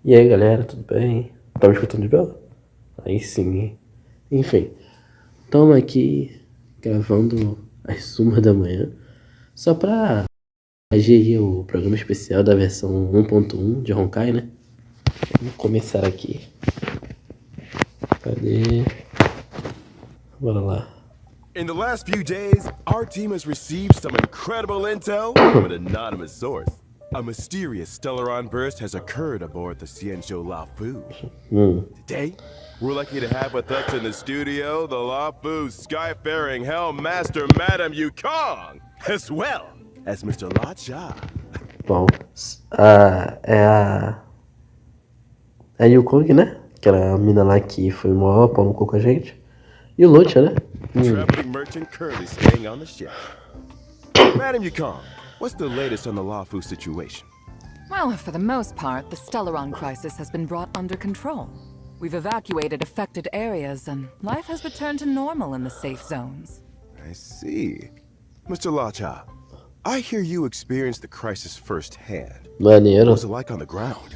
E aí galera, tudo bem? Tá me escutando de boa? Aí sim. Enfim, estamos aqui gravando as 1 da manhã só pra agir aí o programa especial da versão 1.1 de Honkai, né? Vamos começar aqui. Cadê? Bora lá. In the last few days, our team has received some incredible intel from an anonymous source. A mysterious Stellaron burst has occurred aboard the Xianzhou Lafu. Today, we're lucky to have with us in the studio the Lafu Skyfaring Hell Master Madame Yukong, as well as Mr. La Cha. Bom, é a Yukong, né? Aquela mina lá que foi maior pau no cu com a gente. E o Lucha, né? Traveling merchant currently staying on the ship. Madame Yukong, what's the latest on the Lafu situation? Well, for the most part, the Stellaron crisis has been brought under control. We've evacuated affected areas, and life has returned to normal in the safe zones. I see. Mr. La Cha, I hear you experienced the crisis firsthand. What Maneiro. was it like on the ground?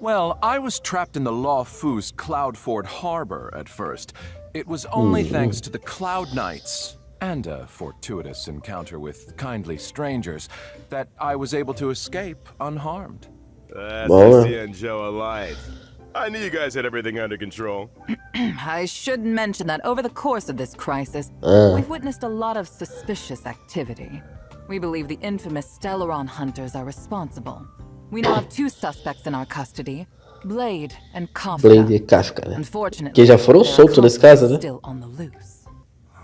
Well, I was trapped in the Law Fu's Cloudford Harbor at first. It was only thanks to the Cloud Knights and a fortuitous encounter with kindly strangers that I was able to escape unharmed. That's Boa. the Xianzhou Alliance. I knew you guys had everything under control. I should mention that over the course of this crisis, we've witnessed a lot of suspicious activity. We believe the infamous Stellaron hunters are responsible. We now have 2 suspects in our custody, Blade and Kafka. Blade e Kafka, né? Unfortunately, Que já foram their soltos nesse caso, accomplice né? is still on the loose.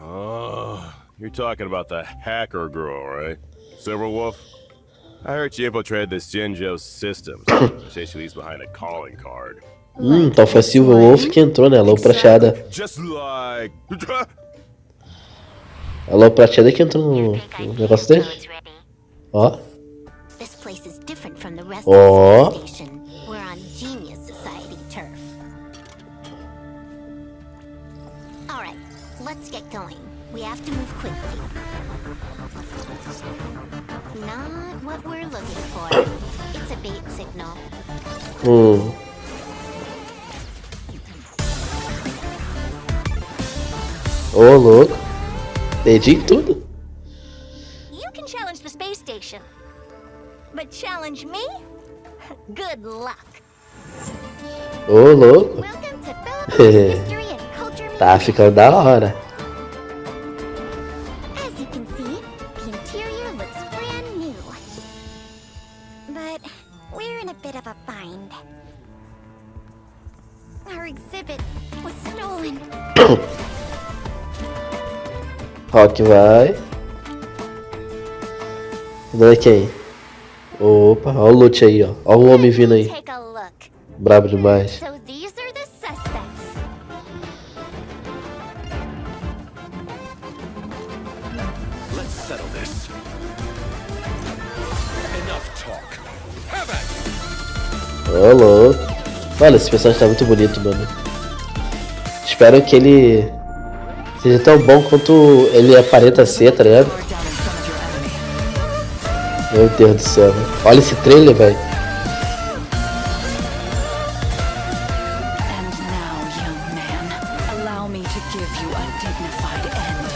Oh, you're talking about the hacker girl, right? Silverwolf? I heard she infiltrated the Xianzhou systems. Say she leaves behind a calling card. Então foi a Silver Wolf que entrou, né? A Lobo Prateada. Just like... A Lobo Prateada que entrou no negócio dele. Ó. This place is different from the rest Oh. of the station. We're on Genius Society turf. Alright, let's get going. We have to move quickly. Not what we're looking for. It's a bait signal. Ô, louco. Perdi tudo. You can challenge the space station. But challenge me? Good luck. Ô, louco. Welcome to Philippines History and Culture Museum. Tá ficando da hora. As you can see, the interior looks brand new. But we're in a bit of a bind. Our exhibit was stolen. Rock vai. Não quem? Opa, ó o loot aí, ó. Ó o homem vindo aí. Take a look. Brabo demais. So these are the suspects. Let's settle this. Enough talk. Have at Ô, louco. Olha, esse personagem tá muito bonito, mano. Espero que ele seja tão bom quanto ele aparenta ser, tá ligado? You're down in front of your enemy. Meu Deus do céu, velho. Olha esse trailer, velho. And now, young man, allow me to give you a dignified end.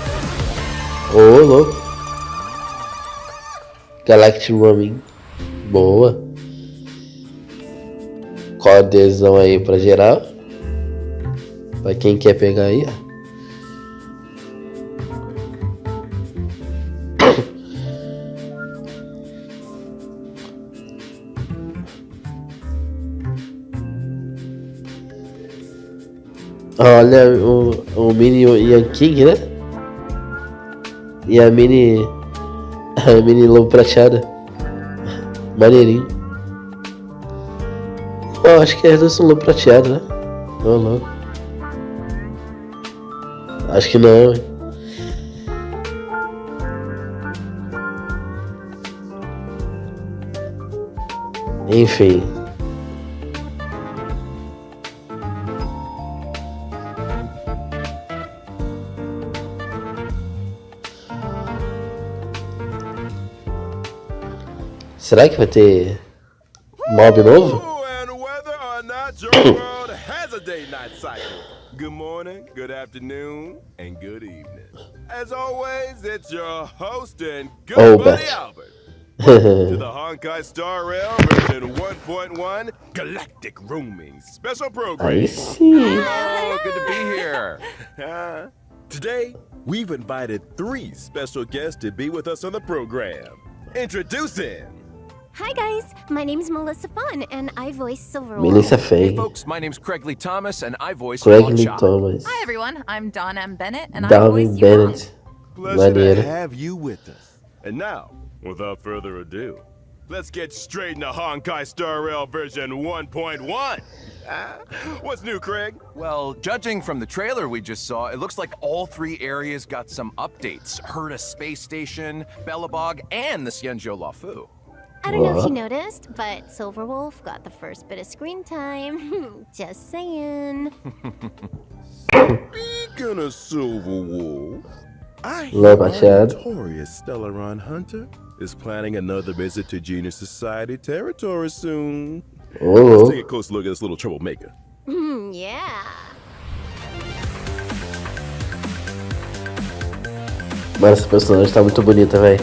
Ô, louco. Galactic Roaming. Boa. Codezão aí pra geral. Pra quem quer pegar aí, ó. Olha o mini Yankee, né? E a mini lobo prateada. Maneirinho. Oh, acho que as duas são lobo prateado, né? Ô, louco. Acho que não, hein? Enfim. Será que vai ter mob novo? And whether or not night cycle. Good morning, good afternoon, and good evening. As always, it's your host and good buddy Albert. Welcome to the Honkai Star Rail version 1.1 Galactic Roaming Special Program. Aí sim. Oh, good to be here. Today, we've invited 3 special guests to be with us on the program. Introducing... Hi guys, my name's Melissa Fun, and I voice Silverwolf. Melissa Hey Fay. folks, my name's Craig Lee Thomas, and I voice Craig Long Lee Shot. Thomas. Hi everyone, I'm Dawn M. Bennett, and I Darwin voice Yulong. Bennett. Pleasure to Maneiro. have you with us. And now, without further ado, let's get straight into Honkai Star Rail version 1.1. What's new, Craig? Well, judging from the trailer we just saw, it looks like all 3 areas got some updates. Herta Space Station, Bellabog, and the Xianzhou Lafu. I don't know if What? you noticed, but Silverwolf got the first bit of screen time. Just saying. Speaking of Silver Wolf, I hear Love our my Chad. notorious Stellaron Hunter is planning another visit to Genius Society territory soon. Let's Oh, take a close look at this little troublemaker. Yeah. mano, essa personagem tá muito bonita, velho.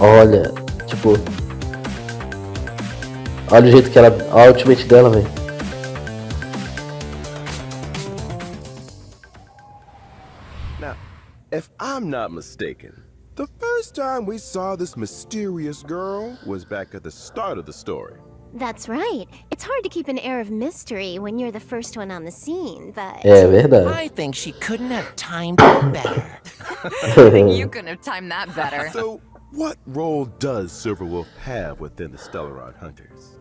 Olha, tipo... Olha o jeito que ela... Olha a ultimate dela, velho. Now, if I'm not mistaken, the first time we saw this mysterious girl was back at the start of the story. That's right. It's hard to keep an air of mystery when you're the first one on the scene, but... É verdade. I think she couldn't have timed it better. I think you couldn't have timed that better. So, what role does Silverwolf have within the Stellaron Hunters?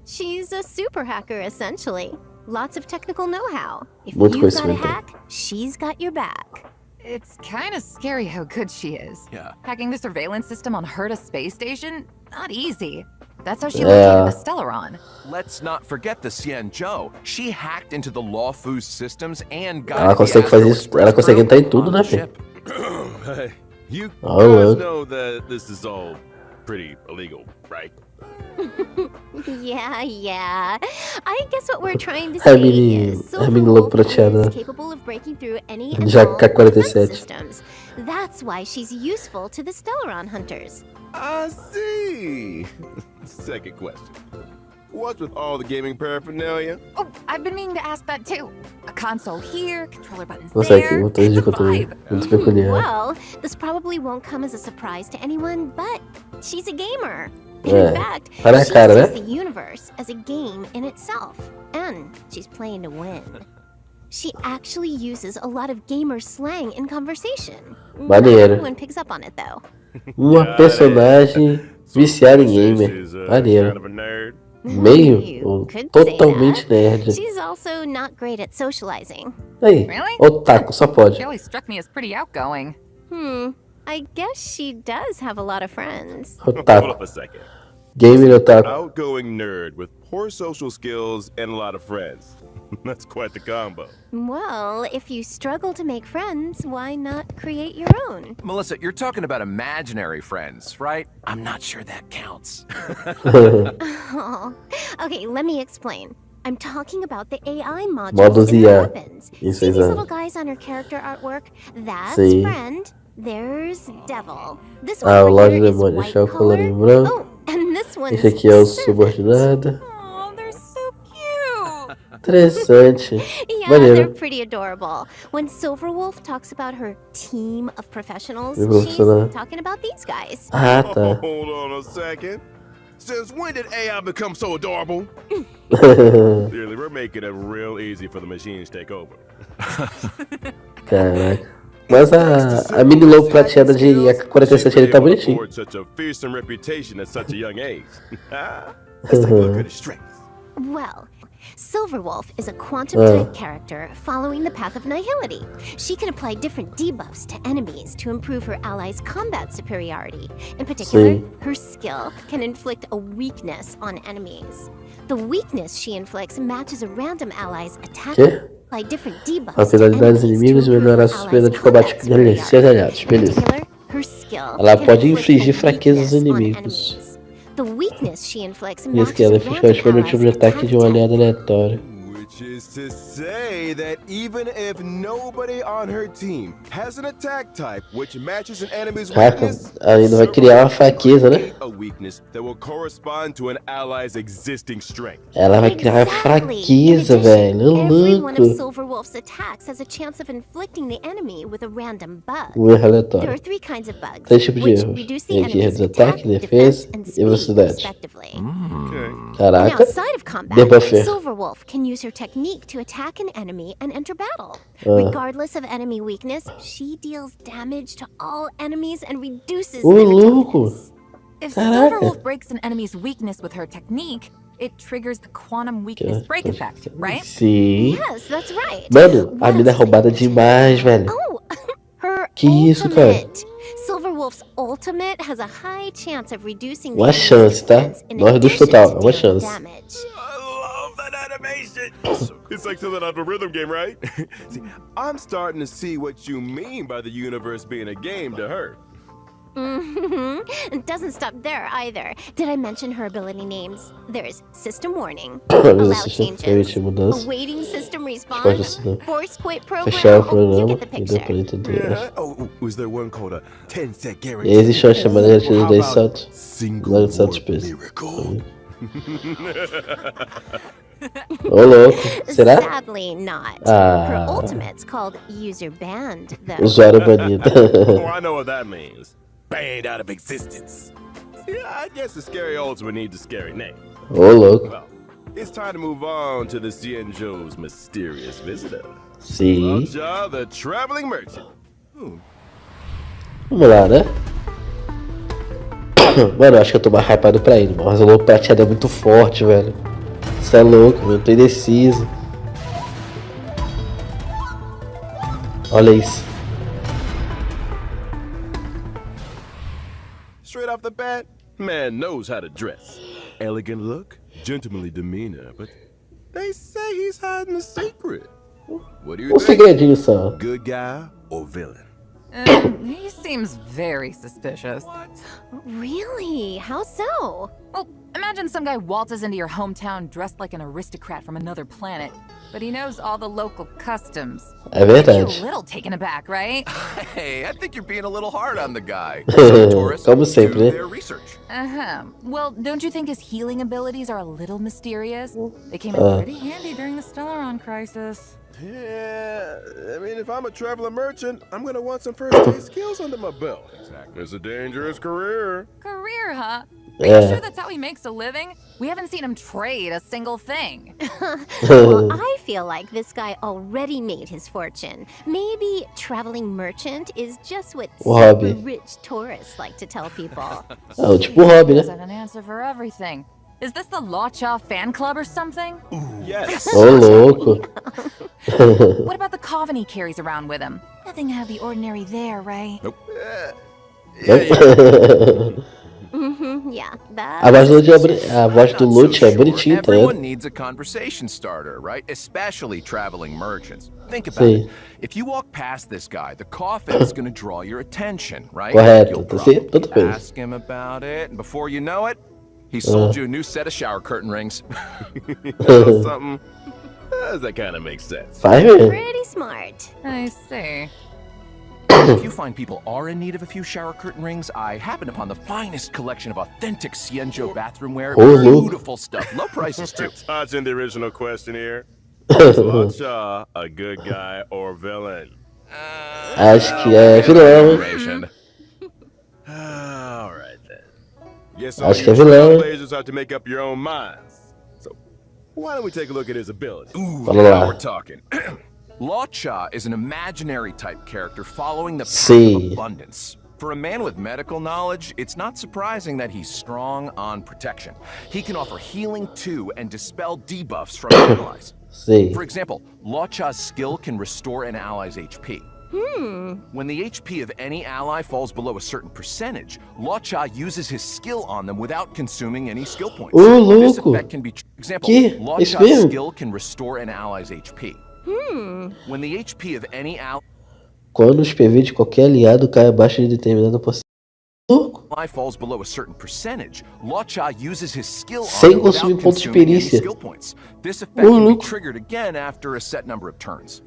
She's a super hacker, essentially. Lots of technical know-how. If Muito you've got a conhecimento. hack, she's got your back. It's kind of scary how good she is. Yeah. Hacking the surveillance system on Herta Space Station? Not easy. That's how she Yeah. located the Stellaron. Let's not forget the Xianzhou. She hacked into the Lawfu's systems and got Ela consegue fazer isso, ela consegue entrar em tudo, né, filho? Hey, you Oh, guys well. know that this is all pretty illegal, right? Yeah. I guess what we're trying to A say mini- is a mini lobo Silverwolf prateada. is capable of breaking through any and Já all K-47. defense systems. That's why she's useful to the Stellaron Hunters. I see. Second question. What's with all the gaming paraphernalia? Oh, I've been meaning to ask that too. A console here, controller buttons Não sei aqui, there. vou ter de It's a controle. vibe. Muito peculiar. Well, this probably won't come as a surprise to anyone, but she's a gamer. In Yeah. fact, Tá na she cara, sees né? the universe as a game in itself, and she's playing to win. She actually uses a lot of gamer slang in conversation. Not Maneiro. everyone picks up on it, though. Uma personagem viciada em gamer. She's kind Maneiro. of a nerd. Meio You ou could say totalmente that. nerd. She's also not great at socializing. Aí, Really? otaku, só pode. She always struck me as pretty outgoing. I guess she does have a lot of friends. Hold Otaku. up a second. Gamer otaku. Outgoing nerd with poor social skills and a lot of friends. That's quite the combo. Well, if you struggle to make friends, why not create your own? Melissa, you're talking about imaginary friends, right? I'm not sure that counts. Oh. Okay, let me explain. I'm talking about the AI modules Modos in her IA. weapons. Isso, See these exato. little guys on her character artwork? That's Sim. friend. There's devil. This Ah, o one Lorde here is Demônio, white deixa eu collar. colorir branco. Oh, and this one's Esse aqui é o servant. subordinado. Oh, they're so cute. Interessante. Yeah, Maneiro. they're pretty adorable. When Silverwolf talks about her team of professionals, De she's profissional. talking about these guys. Ah, tá. Hold on a second. Since when did AI become so adorable? Clearly, we're making it real easy for the machines to take over. Caraca. Mas a mini lobo prateada de AK-47 ele tá bonitinho. Afford such a fearsome reputation at such a young age. Let's take a look at his strengths. Well, Silverwolf is a quantum-type character following the path of nihility. She can apply different debuffs to enemies to improve her allies' combat superiority. In particular, Sim. her skill can inflict a weakness on enemies. The weakness she inflicts matches a random ally's attack. Quê? Apply different debuffs Ao to finalidade dos enemies inimigos to e improve melhorar a her suspeita allies' de combate combat com seus superiority. aliados. In Beleza. particular, her skill Ela can pode inflict infligir a fraquezas weakness on inimigos. enemies. The weakness she inflicts E esse matches que ela a fica random esperando o tipo de ally's ataque de um attack aliado aleatório. Which Which is to say that even if nobody on her team has an attack type which matches an enemy's Caraca, weakness, ainda vai criar uma fraqueza, né? create a weakness that will correspond to an ally's existing strength. Ela vai criar uma fraqueza, In velho. addition, every one of Louco. Silverwolf's attacks has a chance of inflicting the enemy with a random bug. Um erro There are aleatório. 3 kinds of bugs, 3 tipos de which erros. reduce the Tem aqui enemy's ataque, attack, defesa defense, and e speed, velocidade. respectively. Okay. Now, Caraca. outside of combat, Debuffei. Silverwolf can use her technique to attack an enemy and enter battle. Regardless of enemy weakness, she deals damage to all enemies and reduces Ô, their louco. toughness. If Caraca. Silverwolf breaks an enemy's weakness with her technique, it triggers the quantum weakness break effect, right? Sim. Yes, that's right. Mano, a What mina é else did I roubada mention? demais, velho. Oh, her Que isso, cara? ultimate. Silverwolf's ultimate has a high chance of reducing the Uma enemy's chance, tá? defense in Nós dois addition total, to uma dealing chance. damage. I love that animation. It's like something out of a rhythm game, right? See, I'm starting to see what you mean by the universe being a game to her. It doesn't stop there either. Did I mention her ability names? There's System Warning, Mas Allow assistir Changes, mudança. Awaiting System Respawn, Pode assinar. Force Quit Fechar o Program. Oh, you programa get the e deu pra picture. entender. Oh, was there one called a 10-set E guarantee? aí existe uma chamada de Or how 10 about saltos. single Logo de saltos warp peso. miracle? Ô, louco. Será? Sadly not. Ah. Her ultimate's called User Banned, though. Usuário banido. Oh, I know what that means. Banned out of existence. Yeah, I guess the scary ultimate needs a scary name. Ô, louco. Well, it's time to move on to the Xianzhou's mysterious visitor. Sim. Roger, the traveling merchant. Vamos lá, né? Mano, eu acho que eu tô mais hypado pra ele, mano. Mas o louco prateado é muito forte, velho. Isso é louco, eu tô indeciso. Olha isso. Straight off the bat, man knows how to dress. Elegant look, gentlemanly demeanor, but they say he's hiding a secret. What do you Um think? segredinho só. Good guy or villain? He seems very suspicious. Really? How so? Well, imagine some guy waltzes into your hometown dressed like an aristocrat from another planet, but he knows all the local customs. É You'd be a verdade. little taken aback, right? Hey, I think you're being a little hard on the guy. Some tourists Como sempre, do né? their research. Uh-huh. Well, don't you think his healing abilities are a little mysterious? They came in pretty handy during the Stellaron crisis. Yeah, I mean, if I'm a traveling merchant, I'm gonna want some first-aid skills under my belt. Exactly. It's a dangerous career. Career, huh? Are Yeah. you sure that's how he makes a living? We haven't seen him trade a single thing. Well, I feel like this guy already made his fortune. Maybe traveling merchant is just what O super hobby. rich tourists like to tell people. Ah, tipo hobby, There's né? an answer for everything. Is this the Lacha fan club or something? Yes. Ô, louco. What about the coven he carries around with him? Nothing out of the ordinary there, right? Yeah, that. A voz do Lute a voz do Not so Lute é sure. bonitinha, tá Everyone ligado? needs a conversation starter, right? Especially traveling merchants. Think about Sim. it. If you walk past this guy, the coffin is going to draw your attention, right? Correto. You'll Sim, tudo probably bem. ask him about it, and before you know it, he sold you a new set of shower curtain rings. You know something? That kind of makes sense. Faz mesmo. Pretty smart. I see. If you find people are in need of a few shower curtain rings, I happened upon the finest collection of authentic Xianzhou bathroomware. Oh, look. Beautiful stuff. Low prices, too. Dodging the original question here. Is Lacha a good guy or villain? Acho que é vilão, hein? Information. All right then. Guess all Acho que you é vilão. trailblazers have to make up your own minds. So, why don't we take a look at his ability? Vamos Now we're lá. talking. Lacha is an imaginary type character following the path Sim. of abundance. For a man with medical knowledge, it's not surprising that he's strong on protection. He can offer healing to and dispel debuffs from allies. Sim. For example, Lacha's skill can restore an ally's HP. When the HP of any ally falls below a certain percentage, Lacha uses his skill on them without consuming any skill points. Ô, This louco. effect can be, for example, Que? Isso Lacha's mesmo? skill can restore an ally's HP. When the HP of any ally Quando os PV de qualquer aliado cai abaixo de determinada porcentagem. Louco. ally falls below a certain percentage, Law-Cha uses his skill Sem on it consumir without pontos de consuming any perícia. skill points. This effect can be Louco. triggered again after a set number of turns.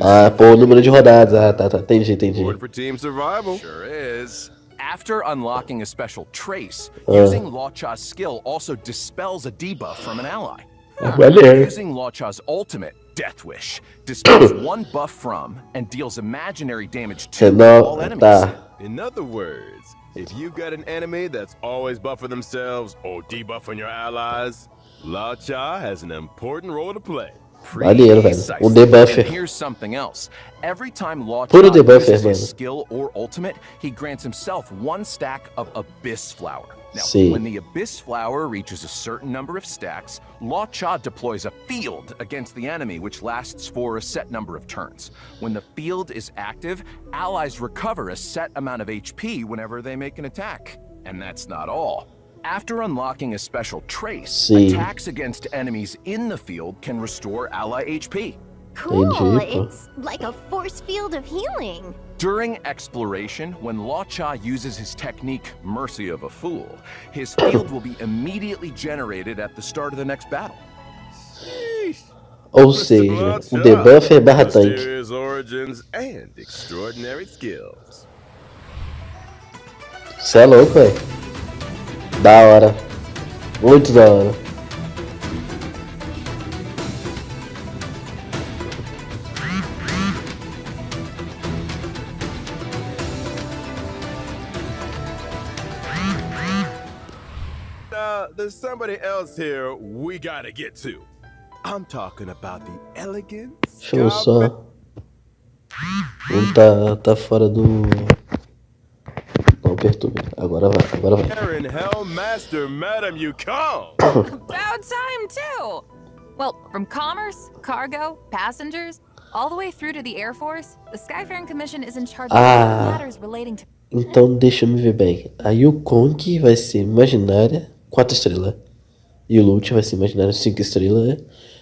Ah, pô, o número de rodadas. Ah, tá. Entendi. Board for team survival. Sure is. After unlocking a special trace, using Law-Cha's skill also dispels a debuff from an ally. Maneiro. Using Law-Cha's ultimate, Death Wish, dispels one buff from and deals imaginary damage to all enemies. Tá. In other words, if you've got an enemy that's always buffing themselves or debuffing your allies, Law-Cha has an important role to play. Maneiro, velho. Um debuffer. And here's something else. Every time Law-Cha Puro debuffer, uses his mano. skill or ultimate, he grants himself one stack of Abyss Flower. Now, Sim. when the Abyss Flower reaches a certain number of stacks, Law-Cha deploys a field against the enemy which lasts for a set number of turns. When the field is active, allies recover a set amount of HP whenever they make an attack. And that's not all. After unlocking a special trace, Sim. attacks against enemies in the field can restore ally HP. Cool. Entendi, pô. It's like a force field of healing. During exploration, when Law-Cha uses his technique Mercy of a Fool, his field will be immediately generated at the start of the next battle. Ou seja, o debuffer barra tanque. Mysterious origins and extraordinary skills. Cê é louco, velho. Da hora. Muito da hora. There's somebody else here we gotta get to. I'm talking about the elegant. Deixa eu só. Tá fora do. Não perturbe. Agora vai. Aaron Hellmaster, Madam Yukong. About time, too! Well, from commerce, cargo, passengers, all the way through to the Air Force, the Skyfaring Commission is in charge of all matters relating to... Então deixa eu me ver bem. A Yukong vai ser imaginária 4 estrelas. E o Loot vai ser imaginário 5 estrelas, né?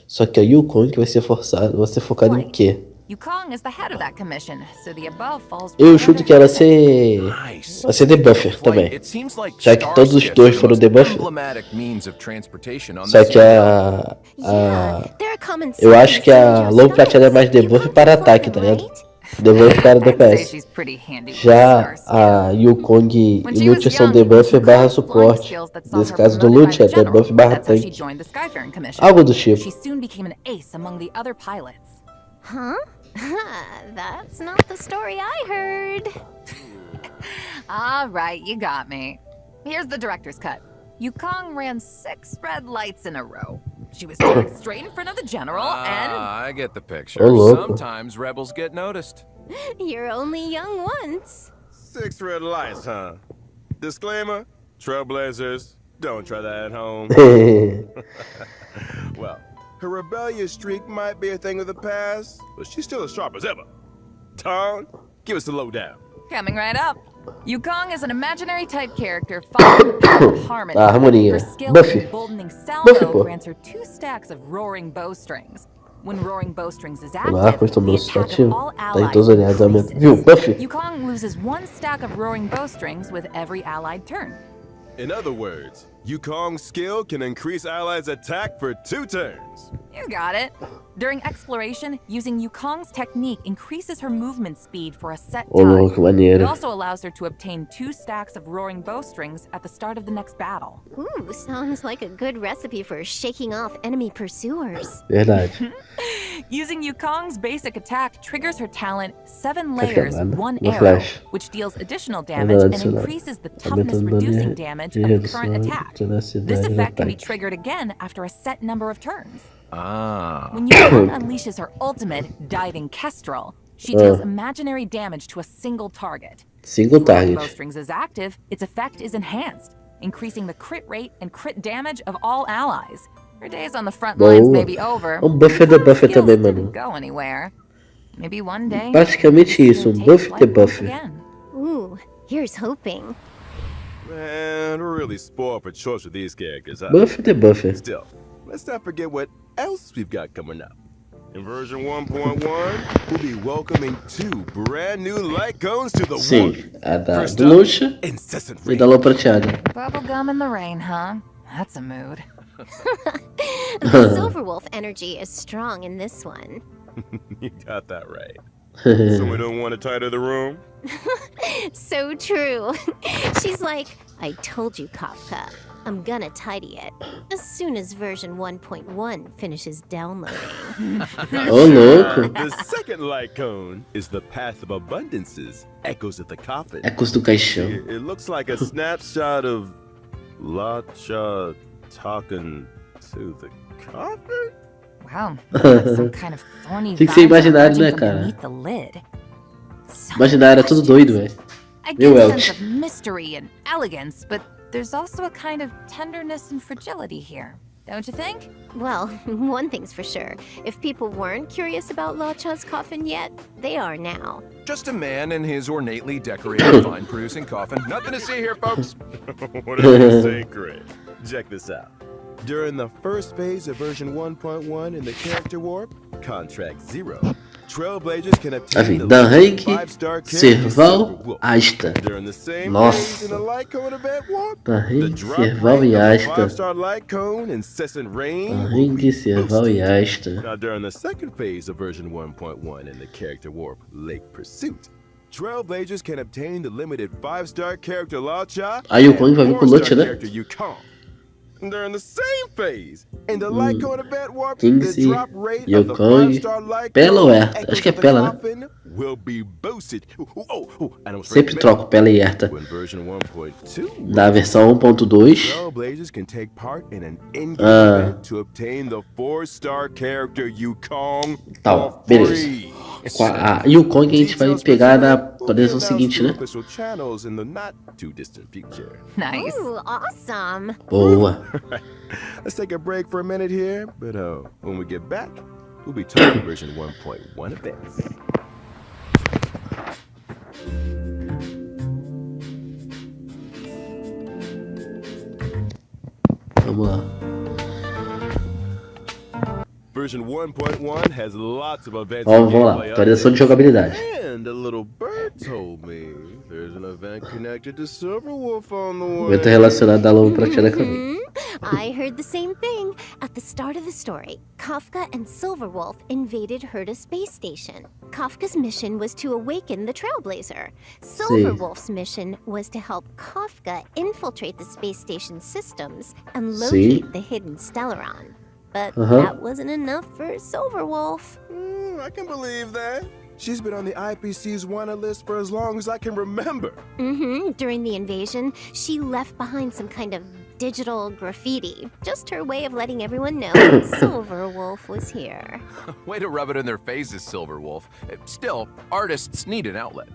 Só que a Yukong vai ser focada em quê? Yukong is the head of that commission, so the above falls... Eu chuto que ela vai ser debuffer também. Já que todos os dois foram debuffer. Só que eu acho que a Low Platinum é mais debuff para ataque, tá ligado? Debuff para DPS. Já a Yukong e Lute são debuffer barra suporte. Nesse caso do Lute é debuff barra tanque. Algo do tipo. She soon became an ace among the other pilots. Huh? That's not the story I heard. All right, you got me. Here's the director's cut. Yukong ran 6 red lights in a row. She was tracked straight in front of the general and... I get the picture. Oh, loco. Sometimes rebels get noticed. You're only young once. 6 red lights, huh? Disclaimer, trailblazers, don't try that at home. Well, her rebellious streak might be a thing of the past, but she's still as sharp as ever. Tom, give us the lowdown. Coming right up. Yukong is an imaginary type character following the path of harmony. Harmonia. Her skill Buffy. in emboldening Buffy, salvo pô. grants her 2 stacks of roaring bowstrings. When roaring bowstrings is O arco active, está the no attack of ativo. all Tá em allies todos os aliados. increases. Viu? Buffy. Yukong loses 1 stack of roaring bowstrings with every allied turn. In other words, Yukong's skill can increase allies' attack for 2 turns. You got it. During exploration, using Yukong's technique increases her movement speed for a set Ô, time. louco, It maneiro. also allows her to obtain 2 stacks of roaring bowstrings at the start of the next battle. Ooh, sounds like a good recipe for shaking off enemy pursuers. Verdade. Using Yukong's basic attack triggers her talent 7 layers, acabando. 1 No arrow, flash. which deals additional damage and adicional. increases the toughness Aumentando reducing dano damage e of the redução current attack. da tenacidade This do effect can be ataque. triggered again after a set number of turns. Ah. When Yukong unleashes her ultimate, Diving Kestrel, she deals imaginary damage to a single target. Single If target. Bowstrings is active, its effect is enhanced, increasing the crit rate and crit damage of all allies. Her days on the front lines may be over. Buffer da buffer Skills também, didn't mano. go anywhere. Maybe one day. Praticamente isso, she'll buff take de flight buffer. once again. Ooh, here's hoping. Man, we're really spoiled for choice with these characters, huh? Buff de buffer. Still, let's not forget what else we've got coming up. In version 1.1, we'll be welcoming 2 brand new light cones to the Sim, warp. a da First do up, Lucha incessant e da rain. Lua Prateada. Bubblegum in the rain, huh? That's a mood. The Silverwolf energy is strong in this one. You got that right. So we don't want to tighter the room? So true. She's like, I told you, Kafka. I'm gonna tidy it as soon as version 1.1 finishes downloading. Ô, louco. The second light cone is the Path of Abundances, Echoes of the Coffin. Ecos do Caixão. It looks like a snapshot of Lacha talking to the coffin? Wow, like some kind of thorny Tem que ser vines are imaginário, né, emerging from cara? beneath the lid. So Imaginário é tudo doido, velho. I Meu get a Welch. sense of mystery and elegance, but there's also a kind of tenderness and fragility here, don't you think? Well, one thing's for sure. If people weren't curious about Lacha's coffin yet, they are now. Just a man in his ornately decorated vine-producing coffin. Nothing to see here, folks. Whatever you say, Craig. Check this out. During the first phase of version 1.1 in the character warp, Contract 0, Trailblazers can obtain Assim, the Dan limited Henrique, 5-star character Serval, Silverwolf. Asta. During the same Nossa. phase in the light cone event warp, Dan the Henrique, drop Serval rate e of the Asta. 5-star light cone incessant rain Dan will be Henrique, Serval e boosted. Asta. Now, during the second phase of version 1.1 in the character warp, Lake Pursuit, Trailblazers can obtain the limited 5-star character Lacha Aí o Kong vai vir com o Lute, 4-star né? character Yukong. During the same phase, in the light cone event warp, Kingsley, the drop rate of the Yukong, 5-star light Pela ou cone Herta? Acho que é Echoes of the Pela, né? Coffin will be boosted. I almost Sempre forgot. troco Pela e Herta. When version 1.2 Da versão 1.2. Trailblazers can take part in an in-game Ah. event to obtain the 4-star character Yukong Tá, for beleza. free. E o Kong a gente vai pegar na Will be versão announced seguinte, through né? official channels in the not too distant future. Nice. Ooh, awesome. Boa. Let's take a break for a minute here, but when we get back, we'll be talking version 1.1 events. Vamos lá. Version 1.1 has lots of events. Vamos and lá. gameplay Atualização de updates. jogabilidade. And a little bird told me there's an event connected to Silverwolf on the way. Evento relacionado à Lua Prateada também. I heard the same thing. At the start of the story, Kafka and Silverwolf invaded Herta space station. Kafka's mission was to awaken the Trailblazer. Silverwolf's mission was to help Kafka infiltrate the space station systems and locate the hidden Stellaron. But that wasn't enough for Silverwolf. I can believe that. She's been on the IPC's wanted list for as long as I can remember. During the invasion, she left behind some kind of digital graffiti. Just her way of letting everyone know Silverwolf was here. Way to rub it in their faces, Silverwolf. Still, artists need an outlet.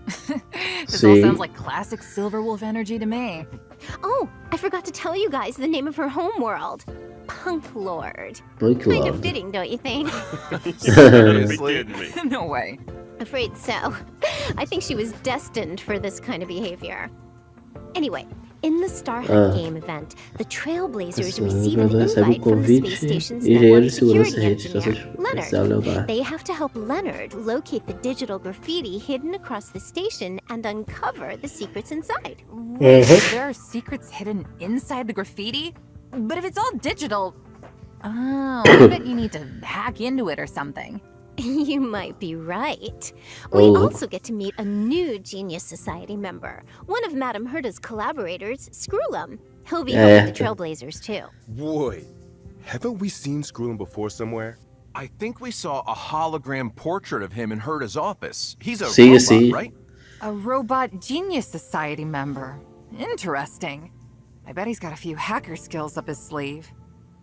This all sounds like classic Silverwolf energy to me. Oh, I forgot to tell you guys the name of her homeworld. Punk Lord. Punk Kind of Lord. fitting, don't you think? Seriously? No way. Afraid so. I think she was destined for this kind of behavior. Anyway, in the Star Hunt game event, the Trailblazers receive an invite from the space station's network security engineer, Leonard. They have to help Leonard locate the digital graffiti hidden across the station and uncover the secrets inside. There are secrets hidden inside the graffiti? But if it's all digital... Oh, I bet you need to hack into it or something. You might be right. We also get to meet a new Genius Society member, one of Madame Herta's collaborators, Screwlum. He'll be helping the Trailblazers too. Boy, haven't we seen Screwlum before somewhere? I think we saw a hologram portrait of him in Herta's office. He's a Sim, robot, sim. right? A robot Genius Society member. Interesting. I bet he's got a few hacker skills up his sleeve.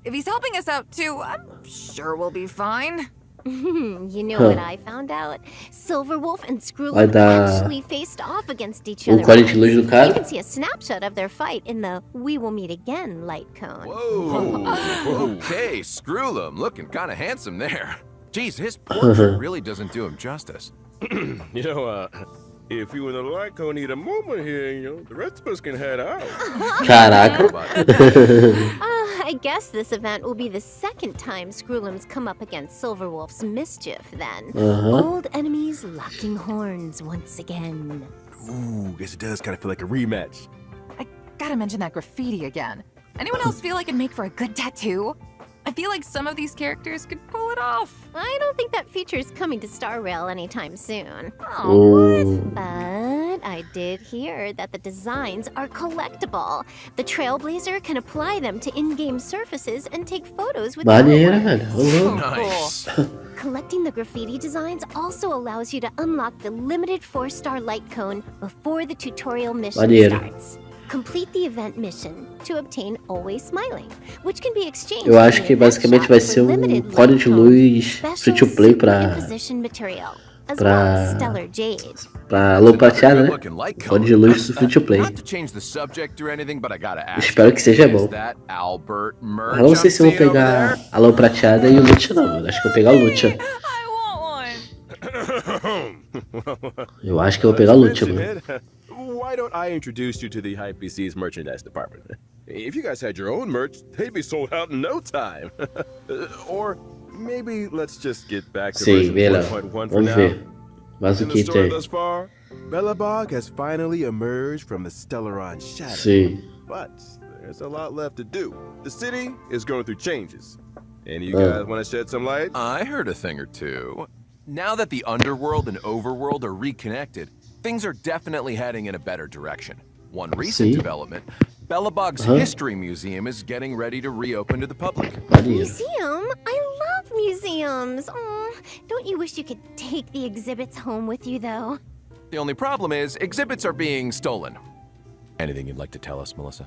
If he's helping us out too, I'm sure we'll be fine. You know what I found out? Silverwolf and Vai Screwlum dar actually faced off against each other. quality de luz do You cara. can see a snapshot of their fight in the We Will Meet Again light cone. Whoa. Okay, Screwlum, looking kind of handsome there. Geez, his portrait really doesn't do him justice. You know, if you and the light cone need a moment here, the rest of us can head out. Caraca. I I guess this event will be the second time Scroolums come up against Silverwolf's mischief, then. Old enemies locking horns once again. Ooh, guess it does kind of feel like a rematch. I gotta mention that graffiti again. Anyone else feel like it'd make for a good tattoo? I feel like some of these characters could pull it off. I don't think that feature's coming to Star Rail anytime soon. Oh, But I did hear that the designs are collectible. The Trailblazer can apply them to in-game surfaces and take photos with Maneira, the velho. Ô, louco. Nice. Collecting the graffiti designs also allows you to unlock the limited 4-star light cone before the tutorial mission Maneiro. starts. Complete the event mission to obtain Always Smiling, which can be exchanged Eu acho in que the event basicamente shop vai for ser limited um código de light cones, luz free to play super imposition material, as well as stellar jade. pra Alô Prateada, né? Good-looking light Código de luz free to play. Not to change the subject or anything, but I gotta ask. Espero que seja bom. Is that Albert Merch Eu não sei se eu vou I'm seeing over pegar there? a Alô Prateada e o Lucha, não. Eu acho que eu vou pegar o Lucha. Eu acho que eu vou pegar o Lucha, mano. Why don't I introduce you to the IPC's merchandise department? If you guys had your own merch, they'd be sold out in no time. Or maybe let's just get back to Sim, version vê lá. 1.1 for Vamos now. ver. Mas o In the que story tem? thus far, Belobog has finally emerged from the Stellaron shadow. Sim. But there's a lot left to do. The city is going through changes. And you guys want to shed some light? I heard a thing or two. Now that the underworld and overworld are reconnected, things are definitely heading in a better direction. One recent See? development, Belobog's History Museum is getting ready to reopen to the public. Maneiro. Museum? I love museums. Oh, don't you wish you could take the exhibits home with you, though? The only problem is exhibits are being stolen. Anything you'd like to tell us, Melissa?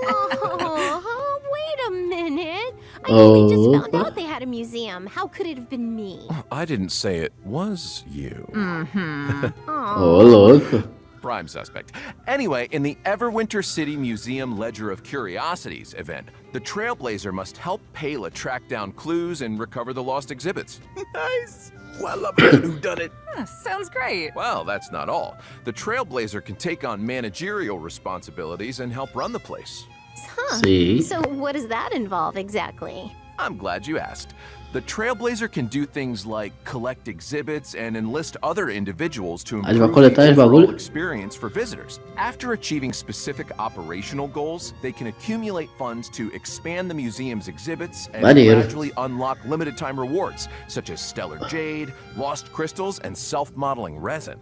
Oh, wait a minute. I only just found Oh. out they had a museum. How could it have been me? I didn't say it was you. Ô, louco. Prime suspect. Anyway, in the Everwinter City Museum Ledger of Curiosities event, the Trailblazer must help Pela track down clues and recover the lost exhibits. Nice! Well, I love a good whodunit. sounds great. Well, that's not all. The Trailblazer can take on managerial responsibilities and help run the place. Huh. Sim. So what does that involve exactly? I'm glad you asked. The Trailblazer can do things like collect exhibits and enlist other individuals to Ele vai improve coletar the esse overall bagulho? experience for visitors. After achieving specific operational goals, they can accumulate funds to expand the museum's exhibits and Maneiro. gradually unlock limited-time rewards, such as stellar jade, lost crystals, and self-modeling resin.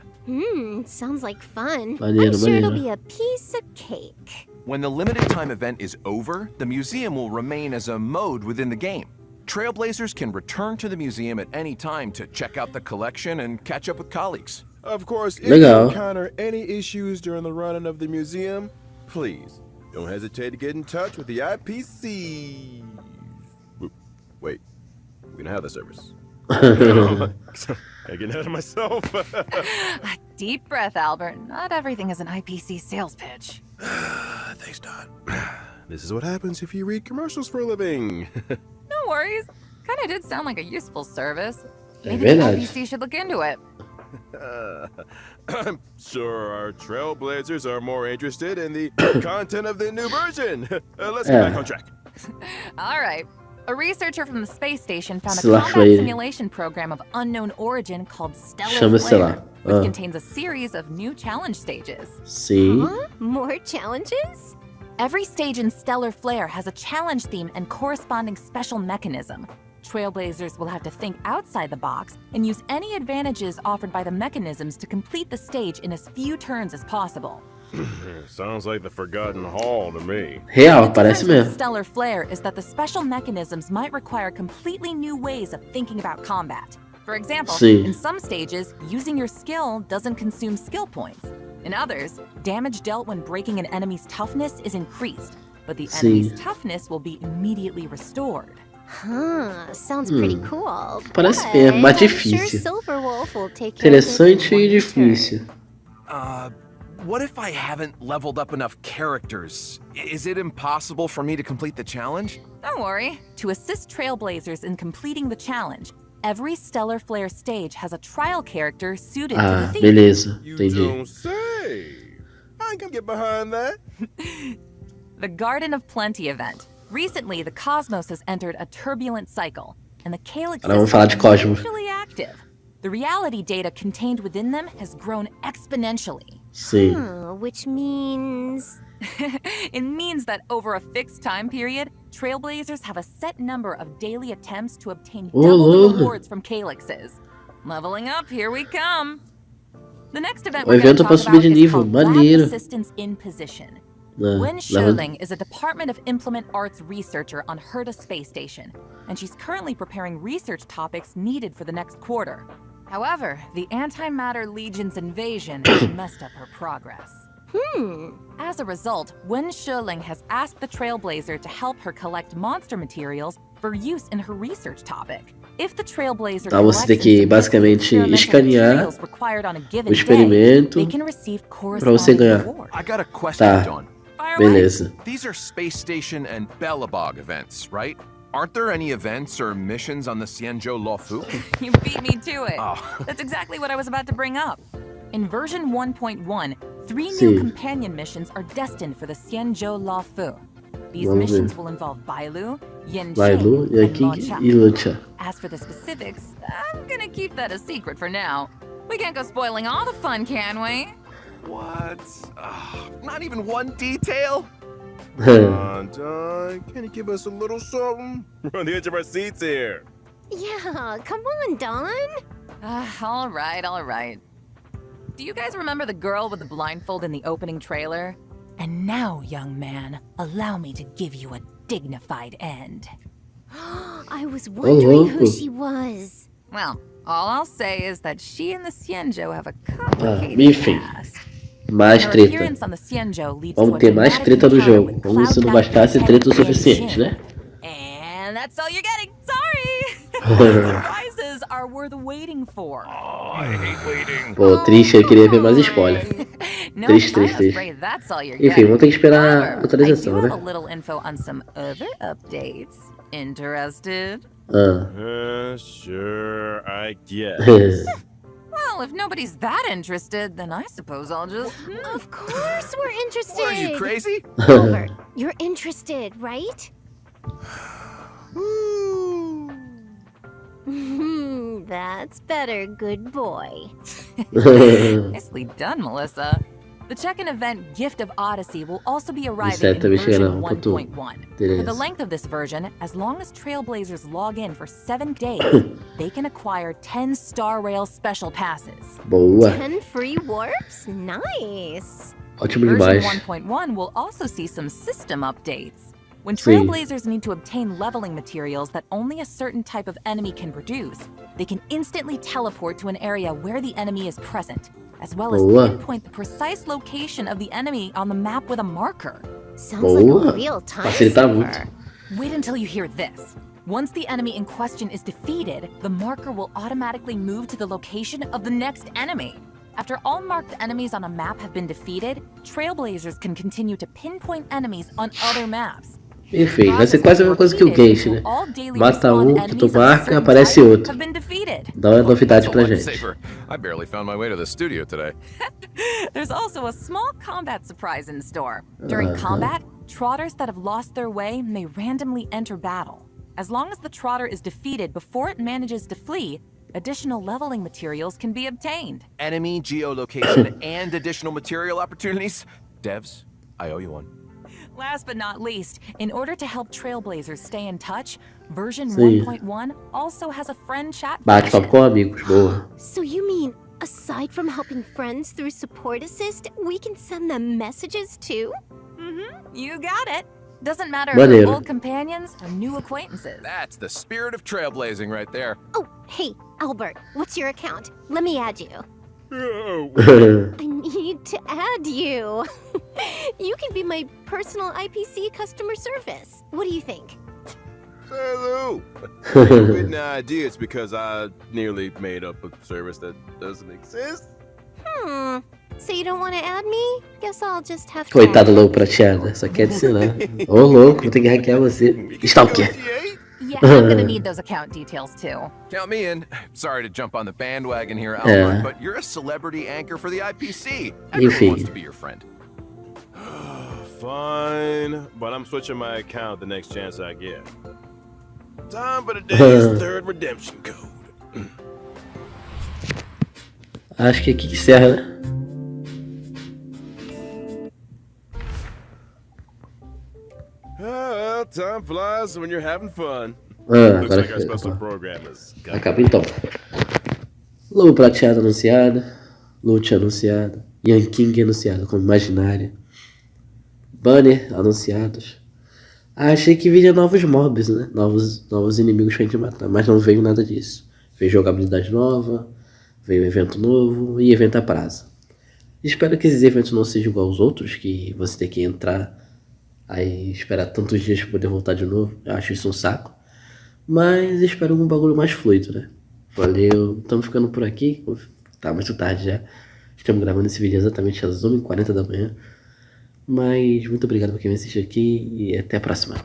Sounds like fun. Maneiro, I'm sure it'll maneiro. be a piece of cake. When the limited-time event is over, the museum will remain as a mode within the game. Trailblazers can return to the museum at any time to check out the collection and catch up with colleagues. Of course, if Legal. you encounter any issues during the running of the museum, please don't hesitate to get in touch with the IPC. Wait, we're gonna have the service. I'm getting ahead of myself. Deep breath, Albert. Not everything is an IPC sales pitch. Thanks, Don. This is what happens if you read commercials for a living. No worries. Kinda did sound like a useful service. É Maybe the verdade. IPC should look into it. I'm sure our Trailblazers are more interested in the content of the new version. Let's get back on track. All right. A researcher from the space station found a Sei lá, combat foi- simulation program of unknown origin called Stellar Chama-se Flare, lá. which Ah. contains a series of new challenge stages. Sim. Huh? More challenges? Every stage in Stellar Flare has a challenge theme and corresponding special mechanism. Trailblazers will have to think outside the box and use any advantages offered by the mechanisms to complete the stage in as few turns as possible. Sounds like the Forgotten Hall to me. Real, The parece difference with mesmo. Stellar Flare is that the special mechanisms might require completely new ways of thinking about combat. For example, Sim. in some stages, using your skill doesn't consume skill points. In others, damage dealt when breaking an enemy's toughness is increased, but the Sim. enemy's toughness will be immediately restored. Huh, sounds pretty cool. Parece but mesmo, mas I'm sure difícil. Silverwolf will take care of this in Interessante e one difícil. What if I haven't leveled up enough characters? Is it impossible for me to complete the challenge? Don't worry. To assist Trailblazers in completing the challenge, every Stellar Flare stage has a trial character suited to Ah, the theme. beleza. You Entendi. don't say. I can get behind that. The Garden of Plenty event. Recently, the cosmos has entered a turbulent cycle, and the Calyx Agora vamos falar de system is Cosmos. unusually active. The reality data contained within them has grown exponentially. Sim. Which means... It means that over a fixed time period, Trailblazers have a set number of daily attempts to obtain double the rewards from Calyxes. Leveling up, here we come. The next event we're going to talk about is called Lab Assistance in Position. Wen Sherling is a Department of Implement Arts researcher on Herta Space Station, and she's currently preparing research topics needed for the next quarter. However, the Antimatter Legion's invasion has messed up her progress. As a result, Wen Sherling has asked the Trailblazer to help her collect monster materials for use in her research topic. If the Trailblazer Você tem que basicamente escanear o experimento para você ganhar. I got a question, Tá, Dawn. beleza. These are Space Station and Belobog events, right? Aren't there any events or missions on the Xianzhou Luofu? You beat me to it. That's exactly what I was about to bring up. In version 1.1, 3 new companion missions are destined for the Xianzhou Luofu. These missions will involve Bailu, Yanqing, and Luocha. As for the specifics, I'm gonna keep that a secret for now. We can't go spoiling all the fun, can we? What? Not even one detail? Dawn, can you give us a little something? We're on the edge of our seats here. Yeah, come on, Dawn. All right. Do you guys remember the girl with the blindfold in the opening trailer? And now, young man, allow me to give you a dignified end. I was wondering who she was. Well, all I'll say is that she and the Xianzhou have a complicated past. Mais Her treta. appearance on the Xianzhou leads Vamos to ter a mais dramatic treta no encounter jogo. with Como se não Cloud bastasse Knight treta o and suficiente, né? And that's all you're getting. Sorry. The prizes are worth waiting for. I hate waiting. Pô, triste, eu queria ver mais spoiler. No, Triste. I'm afraid that's all you're Enfim, getting. vamos ter que esperar a However, atualização, I do né? have a little info on some other updates. Interested? Sure, I guess. Well, if nobody's that interested, then I suppose I'll just... Of course we're interested. What, are you crazy? Albert, you're interested, right? That's better, good boy. Nicely done, Melissa. The check-in event Gift of Odyssey will also be arriving in version 1.1. For the length of this version, as long as Trailblazers log in for 7 days, they can acquire 10 Star Rail special passes. Boa. 10 free warps? Nice. Ótimo Version demais. 1.1 will also see some system updates. When Trailblazers need to obtain leveling materials that only a certain type of enemy can produce, they can instantly teleport to an area where the enemy is present, as well as pinpoint the precise location of the enemy on the map with a marker. Sounds like a real time saver. Wait until you hear this. Once the enemy in question is defeated, the marker will automatically move to the location of the next enemy. After all marked enemies on a map have been defeated, Trailblazers can continue to pinpoint enemies on other maps. Enfim, vai ser quase a mesma coisa que o Genshin, né? Mata um, que tu marca, aparece outro. Dá uma novidade pra gente. I barely found my way to the studio today. There's also a small combat surprise in store. During combat, trotters that have lost their way may randomly enter battle. As long as the trotter is defeated before it manages to flee, additional leveling materials can be obtained. Enemy geolocation and additional material opportunities? Devs, I owe you one. Last but not least, in order to help Trailblazers stay in touch, version 1.1 also has a friend chat function. Bate-papo com amigos, boa. So you mean, aside from helping friends through support assist, we can send them messages too? You got it. Doesn't matter if they're old companions or new acquaintances. That's the spirit of trailblazing right there. Oh, hey, Albert, what's your account? Let me add you. I need to add you. You can be my personal IPC customer service. What do you think? Say Lou. With no idea, it's because I nearly made up a service that doesn't exist. So you don't want to add me? Guess I'll just have to. Coitado louco prateada, só quer adicionar. Ô louco, vou ter que hackear você. Stalker. Yeah, I'm gonna need those account details too. Count me in. Sorry to jump on the bandwagon here, Albert, but you're a celebrity anchor for the IPC. Everyone wants to be your friend. fine, but I'm switching my account the next chance I get. Time for today's third redemption code. Acho que aqui que encerra, né? Well, time flies when you're having fun. Ah, Looks agora like our special program is acaba então. Lobo prateado anunciado, Lute anunciado, Yanking anunciado como imaginária, Banner anunciados. Achei que viria novos mobs, né? Novos inimigos pra gente matar, mas não veio nada disso. Veio jogabilidade nova, veio evento novo e evento a prazo. Espero que esses eventos não sejam igual aos outros, que você tem que entrar, aí esperar tantos dias pra poder voltar de novo. Eu acho isso um saco. Mas espero um bagulho mais fluido, né? Valeu, estamos ficando por aqui. Tá muito tarde já. Estamos gravando esse vídeo exatamente às 1h40 da manhã. Mas muito obrigado por quem me assistiu aqui e até a próxima.